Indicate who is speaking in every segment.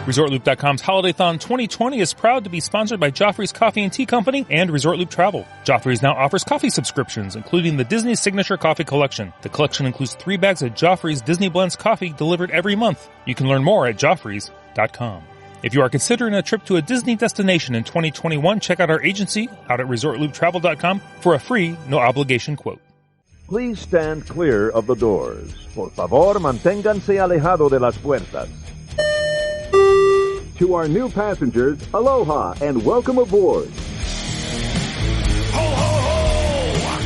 Speaker 1: ResortLoop.com's HolidayThon 2020 is proud to be sponsored by Joffrey's Coffee and Tea Company and Resort Loop Travel. Joffrey's now offers coffee subscriptions, including the Disney Signature Coffee Collection. The collection includes 3 bags of Joffrey's Disney Blends coffee delivered every month. You can learn more at Joffreys.com. If you are considering a trip to a Disney destination in 2021, check out our agency out at ResortLoopTravel.com for a free, no-obligation quote.
Speaker 2: Please stand clear of the doors. Por favor, manténganse alejado de las puertas. To our new passengers, aloha and welcome aboard.
Speaker 1: Ho, ho, ho!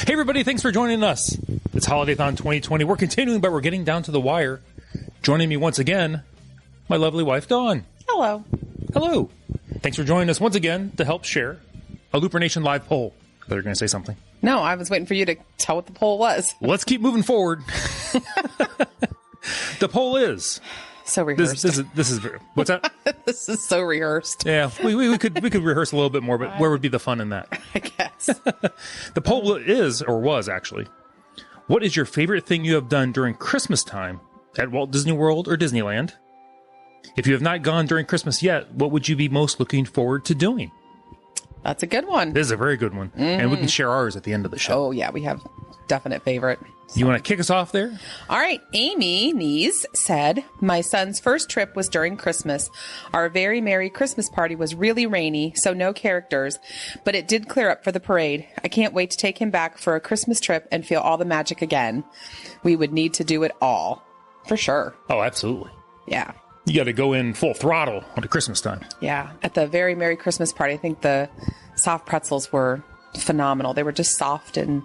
Speaker 1: Hey, everybody, thanks for joining us. It's HolidayThon 2020. We're continuing, but we're getting down to the wire. Joining me once again, my lovely wife, Dawn.
Speaker 3: Hello.
Speaker 1: Hello. Thanks for joining us once again to help share a LooperNation Live Poll. I thought you were going to say something.
Speaker 3: No, I was waiting for you to tell what the poll was.
Speaker 1: Let's keep moving forward. The poll is...
Speaker 3: So rehearsed.
Speaker 1: This is what's that?
Speaker 3: This is so rehearsed.
Speaker 1: Yeah, we could rehearse a little bit more, but where would be the fun in that?
Speaker 3: I guess.
Speaker 1: The poll is, or was actually, what is your favorite thing you have done during Christmas time at Walt Disney World or Disneyland? If you have not gone during Christmas yet, what would you be most looking forward to doing?
Speaker 3: That's a good one.
Speaker 1: This is a very good one. And we can share ours at the end of the show.
Speaker 3: Oh, yeah, we have definite favorite.
Speaker 1: You want to kick us off there?
Speaker 3: All right. Amy Nees said, my son's first trip was during Christmas. Our very merry Christmas party was really rainy, so no characters, but it did clear up for the parade. I can't wait to take him back for a Christmas trip and feel all the magic again. We would need to do it all. For sure.
Speaker 1: Oh, absolutely.
Speaker 3: Yeah.
Speaker 1: You got to go in full throttle at Christmas time.
Speaker 3: Yeah. At the very merry Christmas party, I think the soft pretzels were phenomenal. They were just soft and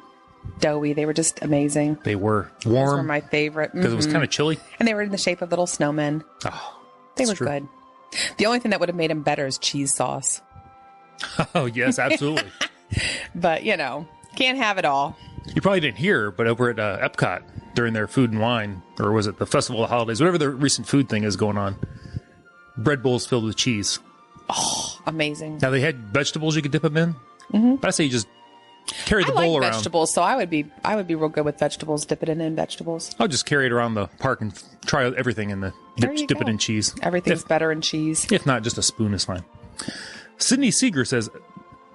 Speaker 3: doughy. They were just amazing.
Speaker 1: They were warm.
Speaker 3: Those were my favorite.
Speaker 1: Because it was kind of chilly.
Speaker 3: And they were in the shape of little snowmen.
Speaker 1: Oh,
Speaker 3: they were good. The only thing that would have made them better is cheese sauce.
Speaker 1: Oh, yes, absolutely.
Speaker 3: But, can't have it all.
Speaker 1: You probably didn't hear, but over at Epcot during their food and wine, or was it the Festival of Holidays, whatever the recent food thing is going on, bread bowls filled with cheese.
Speaker 3: Oh, amazing.
Speaker 1: Now, they had vegetables you could dip them in, but I say you just carry the bowl around.
Speaker 3: Vegetables, so I would be real good with vegetables, dip it in vegetables.
Speaker 1: I'll just carry it around the park and try everything in the dip it in cheese.
Speaker 3: Everything's better in cheese.
Speaker 1: If not, just a spoon is fine. Sydney Seeger says,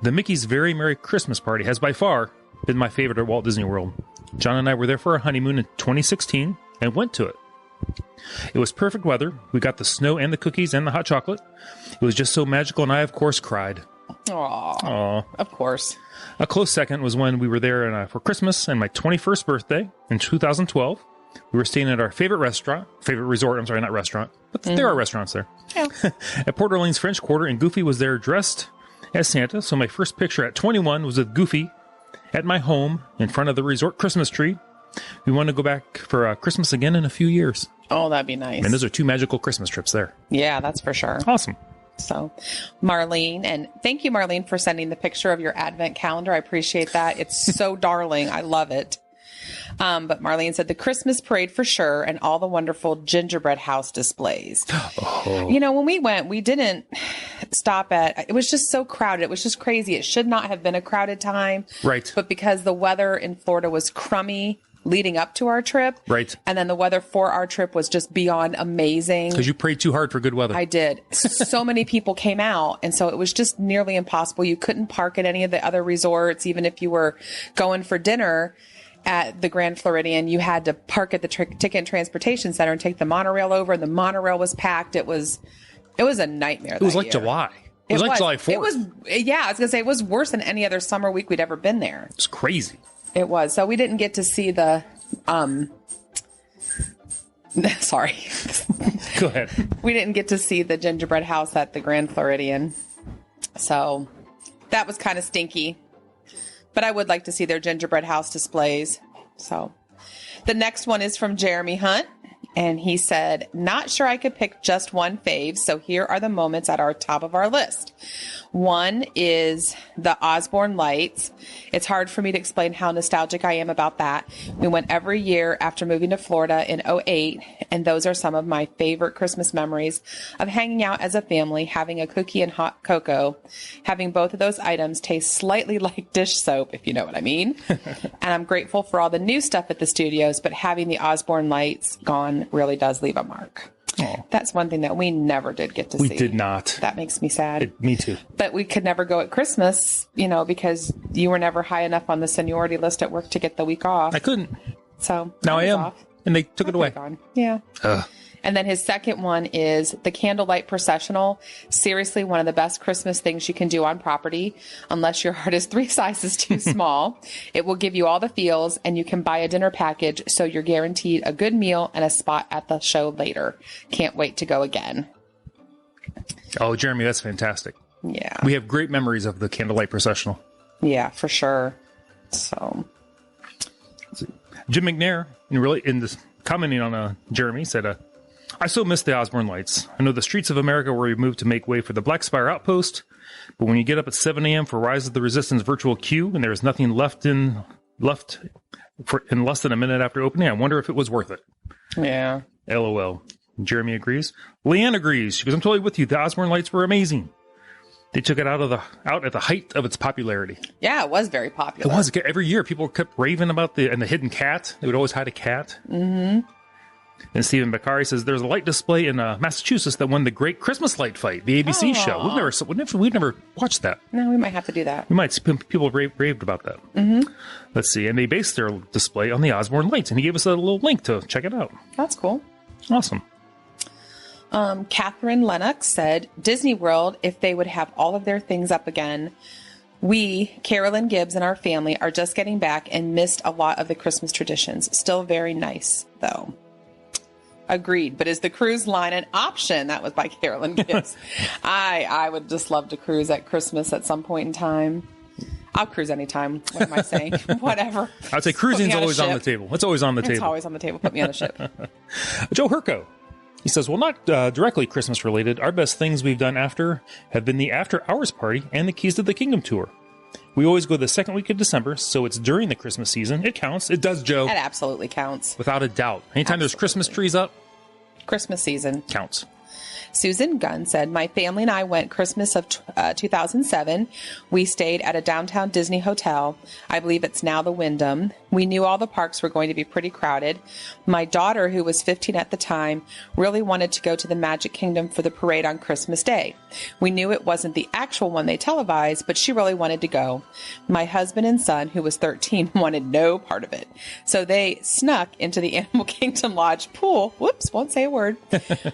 Speaker 1: the Mickey's Very Merry Christmas Party has by far been my favorite at Walt Disney World. John and I were there for our honeymoon in 2016 and went to it. It was perfect weather. We got the snow and the cookies and the hot chocolate. It was just so magical, and I, of course, cried.
Speaker 3: Aww. Of course.
Speaker 1: A close second was when we were there for Christmas and my 21st birthday in 2012. We were staying at our favorite resort. I'm sorry, not restaurant, but there are restaurants there.
Speaker 3: Yeah.
Speaker 1: At Port Orleans French Quarter, and Goofy was there dressed as Santa. So my first picture at 21 was with Goofy at my home in front of the resort Christmas tree. We want to go back for Christmas again in a few years.
Speaker 3: Oh, that'd be nice.
Speaker 1: And those are 2 magical Christmas trips there.
Speaker 3: Yeah, that's for sure.
Speaker 1: Awesome.
Speaker 3: So, Marlene, and thank you, Marlene, for sending the picture of your advent calendar. I appreciate that. It's so darling. I love it. But Marlene said the Christmas parade for sure, and all the wonderful gingerbread house displays.
Speaker 1: Oh.
Speaker 3: When we went, we didn't stop at, it was just so crowded. It was just crazy. It should not have been a crowded time.
Speaker 1: Right.
Speaker 3: But because the weather in Florida was crummy leading up to our trip.
Speaker 1: Right.
Speaker 3: And then the weather for our trip was just beyond amazing.
Speaker 1: Because you prayed too hard for good weather.
Speaker 3: I did. So many people came out. And so it was just nearly impossible. You couldn't park at any of the other resorts. Even if you were going for dinner at the Grand Floridian, you had to park at the Ticket and Transportation Center and take the monorail over. And the monorail was packed. It was a nightmare.
Speaker 1: It was like July. It was like July 4th.
Speaker 3: It was, yeah, I was going to say it was worse than any other summer week we'd ever been there.
Speaker 1: It's crazy.
Speaker 3: It was. So we didn't get to see the, sorry.
Speaker 1: Go ahead.
Speaker 3: We didn't get to see the gingerbread house at the Grand Floridian. So that was kind of stinky. But I would like to see their gingerbread house displays. So the next one is from Jeremy Hunt. And he said, not sure I could pick just one fave, so here are the moments at our top of our list. One is the Osborne lights. It's hard for me to explain how nostalgic I am about that. We went every year after moving to Florida in 2008, and those are some of my favorite Christmas memories of hanging out as a family, having a cookie and hot cocoa, having both of those items taste slightly like dish soap, if you know what I mean. And I'm grateful for all the new stuff at the studios, but having the Osborne lights gone really does leave a mark.
Speaker 1: Oh.
Speaker 3: That's one thing that we never did get to see.
Speaker 1: We did not.
Speaker 3: That makes me sad.
Speaker 1: Me too.
Speaker 3: But we could never go at Christmas, because you were never high enough on the seniority list at work to get the week off.
Speaker 1: I couldn't.
Speaker 3: So
Speaker 1: now I am.
Speaker 3: Off.
Speaker 1: And they took it away.
Speaker 3: Yeah.
Speaker 1: Ugh.
Speaker 3: And then his second one is the candlelight processional. Seriously, one of the best Christmas things you can do on property, unless your heart is 3 sizes too small. It will give you all the feels, and you can buy a dinner package, so you're guaranteed a good meal and a spot at the show later. Can't wait to go again.
Speaker 1: Oh, Jeremy, that's fantastic.
Speaker 3: Yeah.
Speaker 1: We have great memories of the candlelight processional.
Speaker 3: Yeah, for sure. So,
Speaker 1: Jim McNair, in this commenting on Jeremy, said, I so miss the Osborne lights. I know the streets of America were removed to make way for the Black Spire Outpost, but when you get up at 7 a.m. for Rise of the Resistance virtual queue and there is nothing left in less than a minute after opening, I wonder if it was worth it.
Speaker 3: Yeah.
Speaker 1: LOL. Jeremy agrees. Leanne agrees. She goes, I'm totally with you. The Osborne lights were amazing. They took it out at the height of its popularity.
Speaker 3: Yeah, it was very popular.
Speaker 1: It was. Every year, people kept raving about the hidden cat. They would always hide a cat. Mm-hmm. And Stephen Bakari says there's a light display in Massachusetts that won the Great Christmas Light Fight, the ABC show. We've never watched that.
Speaker 3: No, we might have to do that.
Speaker 1: We might see people raved about that. Mm-hmm. Let's see. And they based their display on the Osborne lights, and he gave us a little link to check it out.
Speaker 3: That's cool.
Speaker 1: Awesome.
Speaker 3: Catherine Lennox said, Disney World, if they would have all of their things up again. We, Carolyn Gibbs and our family, are just getting back and missed a lot of the Christmas traditions. Still very nice, though. Agreed. But is the cruise line an option? That was by Carolyn Gibbs. I would just love to cruise at Christmas at some point in time. I'll cruise anytime. What am I saying? Whatever.
Speaker 1: I would say cruising's always on the table. It's always on the table.
Speaker 3: It's always on the table. Put me on a ship.
Speaker 1: Joe Herco. He says, well, not directly Christmas related. Our best things we've done have been the after hours party and the Keys to the Kingdom tour. We always go the second week of December, so it's during the Christmas season. It counts. It does, Joe.
Speaker 3: It absolutely counts.
Speaker 1: Without a doubt. Anytime there's Christmas trees up.
Speaker 3: Christmas season.
Speaker 1: Counts.
Speaker 3: Susan Gunn said, my family and I went Christmas of 2007. We stayed at a downtown Disney hotel. I believe it's now the Wyndham. We knew all the parks were going to be pretty crowded. My daughter, who was 15 at the time, really wanted to go to the Magic Kingdom for the parade on Christmas Day. We knew it wasn't the actual one they televised, but she really wanted to go. My husband and son, who was 13, wanted no part of it. So they snuck into the Animal Kingdom Lodge pool. Whoops, won't say a word.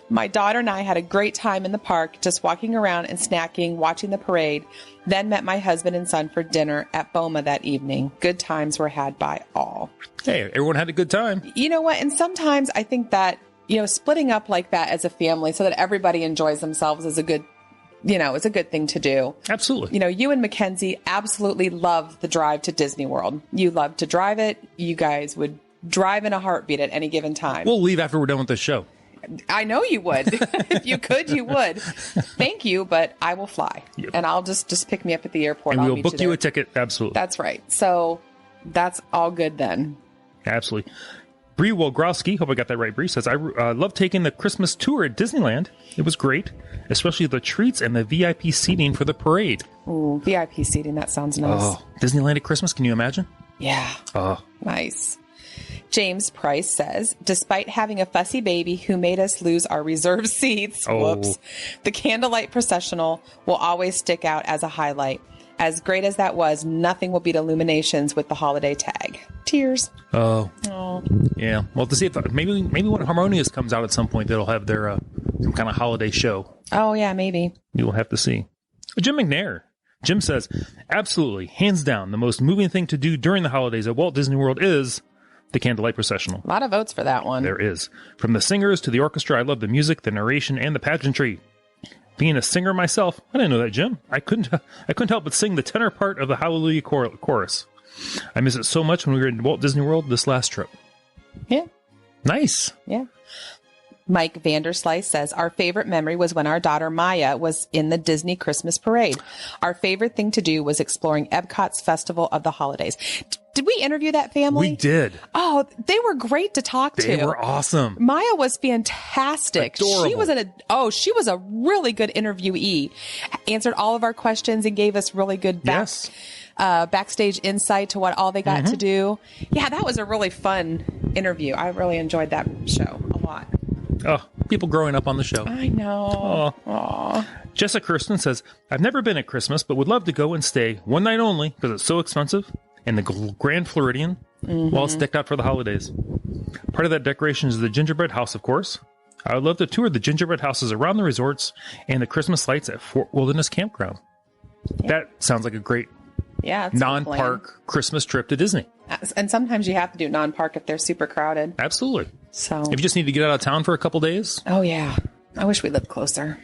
Speaker 3: My daughter and I had a great time in the park, just walking around and snacking, watching the parade, then met my husband and son for dinner at Boma that evening. Good times were had by all.
Speaker 1: Hey, everyone had a good time.
Speaker 3: You know what? And sometimes I think that, splitting up like that as a family so that everybody enjoys themselves is a good, it's a good thing to do.
Speaker 1: Absolutely.
Speaker 3: You and Mackenzie absolutely love the drive to Disney World. You love to drive it. You guys would drive in a heartbeat at any given time.
Speaker 1: We'll leave after we're done with this show.
Speaker 3: I know you would. If you could, you would. Thank you, but I will fly. Yep. And I'll just pick me up at the airport.
Speaker 1: And we'll book you a ticket. Absolutely.
Speaker 3: That's right. So that's all good then.
Speaker 1: Absolutely. Brie Walsh, hope I got that right, Brie, says, I love taking the Christmas tour at Disneyland. It was great, especially the treats and the VIP seating for the parade.
Speaker 3: Ooh, VIP seating. That sounds nice.
Speaker 1: Oh, Disneyland at Christmas. Can you imagine?
Speaker 3: Yeah.
Speaker 1: Oh.
Speaker 3: Nice. James Price says, despite having a fussy baby who made us lose our reserved seats, whoops, the candlelight processional will always stick out as a highlight. As great as that was, nothing will beat Illuminations with the holiday tag. Tears.
Speaker 1: Oh. Yeah. Well, to see if maybe when Harmonious comes out at some point, they'll have their some kind of holiday show.
Speaker 3: Oh, yeah, maybe.
Speaker 1: You'll have to see. Jim McNair. Jim says, absolutely, hands down, the most moving thing to do during the holidays at Walt Disney World is the candlelight processional.
Speaker 3: A lot of votes for that one.
Speaker 1: There is. From the singers to the orchestra, I love the music, the narration, and the pageantry. Being a singer myself, I didn't know that, Jim. I couldn't help but sing the tenor part of the Hallelujah chorus. I miss it so much when we were in Walt Disney World this last trip.
Speaker 3: Yeah.
Speaker 1: Nice.
Speaker 3: Yeah. Mike Vanderslice says, our favorite memory was when our daughter Maya was in the Disney Christmas parade. Our favorite thing to do was exploring Epcot's Festival of the Holidays. Did we interview that family?
Speaker 1: We did.
Speaker 3: Oh, they were great to talk to.
Speaker 1: They were awesome.
Speaker 3: Maya was fantastic.
Speaker 1: Adorable.
Speaker 3: She was a really good interviewee. Answered all of our questions and gave us really good backstage insight to what all they got to do. Yeah, that was a really fun interview. I really enjoyed that show a lot.
Speaker 1: Oh, People growing up on the show.
Speaker 3: I know. Aw.
Speaker 1: Jessica Kirsten says, I've never been at Christmas, but would love to go and stay one night only because it's so expensive. And the Grand Floridian, while it's decked out for the holidays. Part of that decoration is the gingerbread house, of course. I would love to tour the gingerbread houses around the resorts and the Christmas lights at Fort Wilderness Campground. Yeah. That sounds like a great non-park Christmas trip to Disney.
Speaker 3: And sometimes you have to do non-park if they're super crowded.
Speaker 1: Absolutely.
Speaker 3: So
Speaker 1: if you just need to get out of town for a couple days.
Speaker 3: Oh, yeah. I wish we lived closer.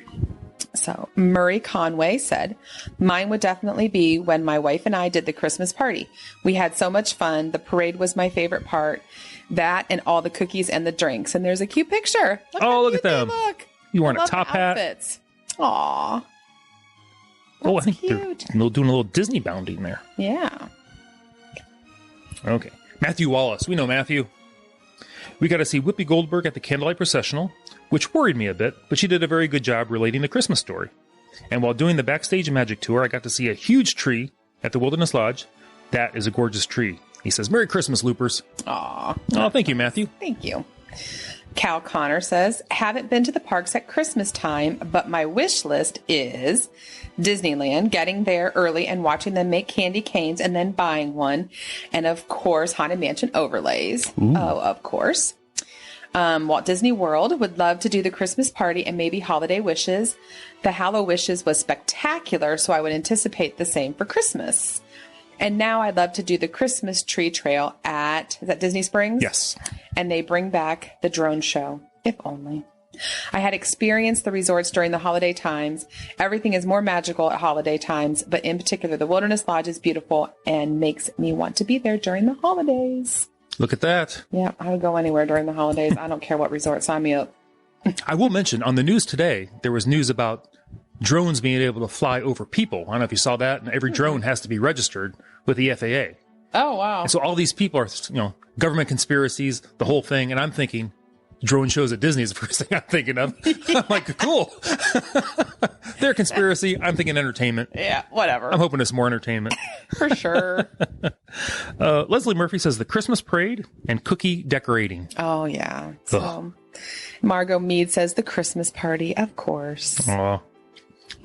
Speaker 3: So Murray Conway said, mine would definitely be when my wife and I did the Christmas party. We had so much fun. The parade was my favorite part. That and all the cookies and the drinks. And there's a cute picture.
Speaker 1: Look at them.
Speaker 3: Look.
Speaker 1: You wearing a top hat.
Speaker 3: Outfits. Aw.
Speaker 1: I think they're doing a little Disney bounding there.
Speaker 3: Yeah.
Speaker 1: Okay. Matthew Wallace. We know Matthew. We got to see Whoopi Goldberg at the Candlelight Processional, which worried me a bit, but she did a very good job relating the Christmas story. And while doing the Backstage Magic Tour, I got to see a huge tree at the Wilderness Lodge. That is a gorgeous tree. He says, Merry Christmas, Loopers.
Speaker 3: Aw.
Speaker 1: Oh, thank you, Matthew.
Speaker 3: Thank you. Cal Connor says, haven't been to the parks at Christmas time, but my wish list is Disneyland, getting there early and watching them make candy canes and then buying one. And of course, Haunted Mansion overlays.
Speaker 1: Ooh.
Speaker 3: Oh, of course. Walt Disney World, would love to do the Christmas party and maybe holiday wishes. The Hallow Wishes was spectacular, so I would anticipate the same for Christmas. And now I'd love to do the Christmas tree trail is that Disney Springs?
Speaker 1: Yes.
Speaker 3: And they bring back the drone show, if only. I had experienced the resorts during the holiday times. Everything is more magical at holiday times, but in particular, the Wilderness Lodge is beautiful and makes me want to be there during the holidays.
Speaker 1: Look at that.
Speaker 3: Yeah, I would go anywhere during the holidays. I don't care what resort, sign me up.
Speaker 1: I will mention, on the news today, there was news about drones being able to fly over people. I don't know if you saw that. And every drone has to be registered with the FAA.
Speaker 3: Oh, wow.
Speaker 1: And so all these people are, government conspiracies, the whole thing. And I'm thinking, drone shows at Disney is the first thing I'm thinking of. I'm like, cool. They're conspiracy. I'm thinking entertainment.
Speaker 3: Yeah, whatever.
Speaker 1: I'm hoping it's more entertainment.
Speaker 3: For sure.
Speaker 1: Leslie Murphy says the Christmas parade and cookie decorating.
Speaker 3: Oh, yeah. So Margot Mead says the Christmas party, of course.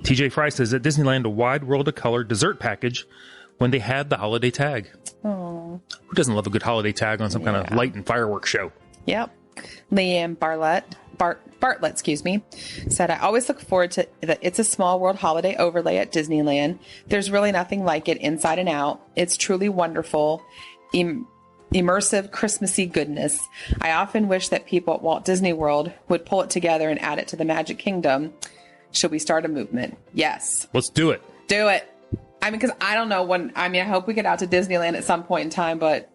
Speaker 1: TJ Fry says at Disneyland, a wide world of color dessert package when they had the holiday tag.
Speaker 3: Oh.
Speaker 1: Who doesn't love a good holiday tag on some kind of light and fireworks show?
Speaker 3: Yep. Leanne Bartlett, said, I always look forward to the It's a Small World holiday overlay at Disneyland. There's really nothing like it inside and out. It's truly wonderful, immersive, Christmassy goodness. I often wish that people at Walt Disney World would pull it together and add it to the Magic Kingdom. Should we start a movement? Yes.
Speaker 1: Let's do it.
Speaker 3: Do it. I mean, because I don't know when, I hope we get out to Disneyland at some point in time, but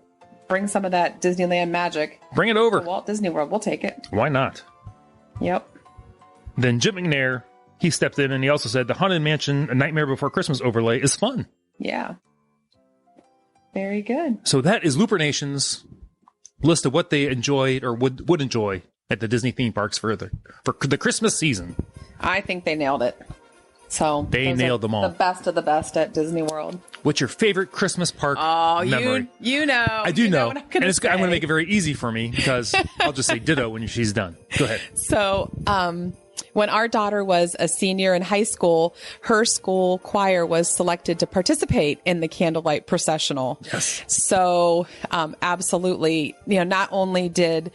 Speaker 3: bring some of that Disneyland magic.
Speaker 1: Bring it over.
Speaker 3: To Walt Disney World. We'll take it.
Speaker 1: Why not?
Speaker 3: Yep.
Speaker 1: Then Jim McNair, he stepped in and he also said the Haunted Mansion A Nightmare Before Christmas overlay is fun.
Speaker 3: Yeah. Very good.
Speaker 1: So that is Looper Nation's list of what they enjoyed or would enjoy at the Disney theme parks for the Christmas season.
Speaker 3: I think they nailed it. So
Speaker 1: they nailed them all.
Speaker 3: The best of the best at Disney World.
Speaker 1: What's your favorite Christmas park memory?
Speaker 3: You know.
Speaker 1: I do know.
Speaker 3: I'm going
Speaker 1: to make it very easy for me because I'll just say ditto when she's done. Go ahead.
Speaker 3: So, when our daughter was a senior in high school, her school choir was selected to participate in the candlelight processional.
Speaker 1: Yes.
Speaker 3: So, absolutely, not only did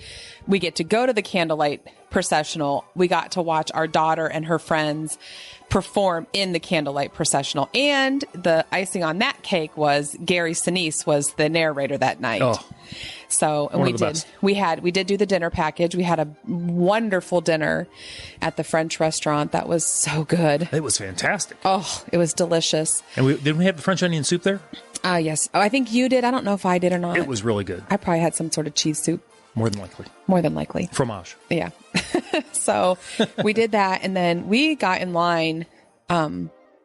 Speaker 3: we get to go to the candlelight processional, we got to watch our daughter and her friends perform in the candlelight processional. And the icing on that cake was Gary Sinise was the narrator that night.
Speaker 1: Oh.
Speaker 3: So, and we did do the dinner package. We had a wonderful dinner at the French restaurant. That was so good.
Speaker 1: It was fantastic.
Speaker 3: Oh, it was delicious.
Speaker 1: And did we have the French onion soup there?
Speaker 3: Yes. Oh, I think you did. I don't know if I did or not.
Speaker 1: It was really good.
Speaker 3: I probably had some sort of cheese soup.
Speaker 1: More than likely.
Speaker 3: More than likely.
Speaker 1: Fromage.
Speaker 3: Yeah. So we did that. And then we got in line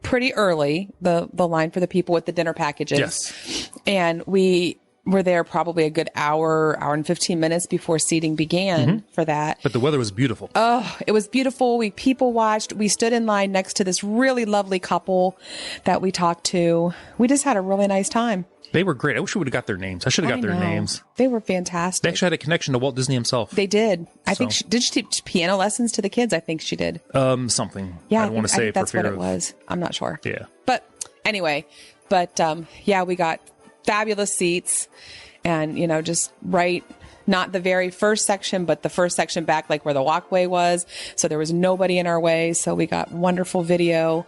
Speaker 3: pretty early, the line for the people with the dinner packages.
Speaker 1: Yes.
Speaker 3: And we were there probably a good hour and 15 minutes before seating began for that.
Speaker 1: But the weather was beautiful.
Speaker 3: Oh, it was beautiful. We people watched. We stood in line next to this really lovely couple that we talked to. We just had a really nice time.
Speaker 1: They were great. I wish we would have got their names. I should have got their names.
Speaker 3: They were fantastic.
Speaker 1: They actually had a connection to Walt Disney himself.
Speaker 3: They did. I think did she teach piano lessons to the kids? I think she did.
Speaker 1: Something.
Speaker 3: Yeah,
Speaker 1: I don't want to say
Speaker 3: that's
Speaker 1: for fear
Speaker 3: what it was. I'm not sure.
Speaker 1: Yeah.
Speaker 3: But anyway, yeah, we got fabulous seats, and just right. Not the very first section, but the first section back, like where the walkway was. So there was nobody in our way. So we got wonderful video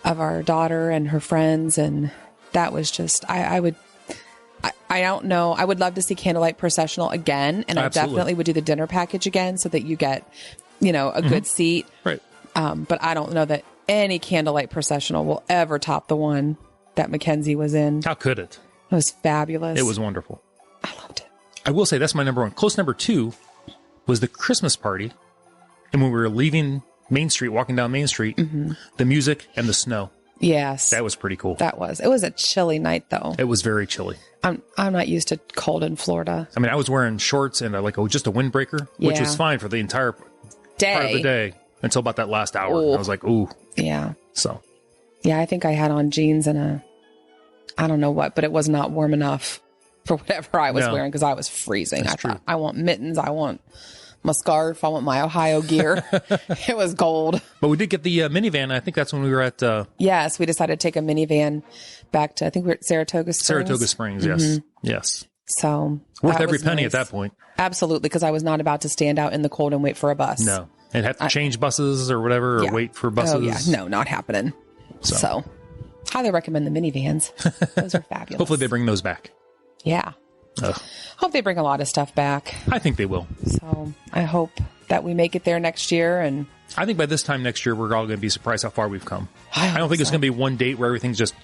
Speaker 3: of our daughter and her friends. And that was just, I don't know. I would love to see Candlelight Processional again. And I definitely would do the dinner package again so that you get, a good seat.
Speaker 1: Right.
Speaker 3: But I don't know that any Candlelight Processional will ever top the one that Mackenzie was in.
Speaker 1: How could it?
Speaker 3: It was fabulous.
Speaker 1: It was wonderful.
Speaker 3: I loved it.
Speaker 1: I will say that's my number one. Close number 2 was the Christmas party. And when we were leaving Main Street, walking down Main Street, the music and the snow.
Speaker 3: Yes.
Speaker 1: That was pretty cool.
Speaker 3: It was a chilly night, though.
Speaker 1: It was very chilly.
Speaker 3: I'm not used to cold in Florida.
Speaker 1: I mean, I was wearing shorts and just a windbreaker, which was fine for the entire part of the day until about that last hour. I was like, ooh.
Speaker 3: Yeah.
Speaker 1: So.
Speaker 3: Yeah, I think I had on jeans and I don't know what, but it was not warm enough for whatever I was wearing because I was freezing. I thought, I want mittens. I want my scarf. I want my Ohio gear. It was cold.
Speaker 1: But we did get the minivan. I think that's when we were at...
Speaker 3: yes, we decided to take a minivan back to, I think we were at Saratoga Springs.
Speaker 1: Saratoga Springs, yes. Yes.
Speaker 3: So
Speaker 1: worth every penny at that point.
Speaker 3: Absolutely, because I was not about to stand out in the cold and wait for a bus.
Speaker 1: No. And have to change buses or whatever, or wait for buses.
Speaker 3: Oh, yeah. No, not happening. So highly recommend the minivans. Those are fabulous.
Speaker 1: Hopefully they bring those back.
Speaker 3: Yeah. Hope they bring a lot of stuff back.
Speaker 1: I think they will.
Speaker 3: So I hope that we make it there next year. And
Speaker 1: I think by this time next year, we're all going to be surprised how far we've come. I don't think it's going to be one date where everything's just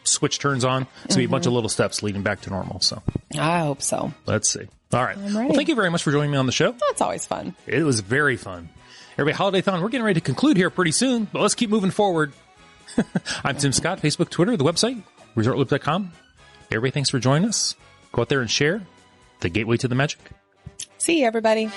Speaker 1: switch turns on. It's going to be a bunch of little steps leading back to normal. So
Speaker 3: I hope so.
Speaker 1: Let's see. All right. Well, thank you very much for joining me on the show.
Speaker 3: That's always fun.
Speaker 1: It was very fun. Everybody, HolidayThon, we're getting ready to conclude here pretty soon, but let's keep moving forward. I'm Tim Scott, Facebook, Twitter, the website, ResortLoop.com. Everybody, thanks for joining us. Go out there and share the gateway to the magic.
Speaker 3: See you, everybody.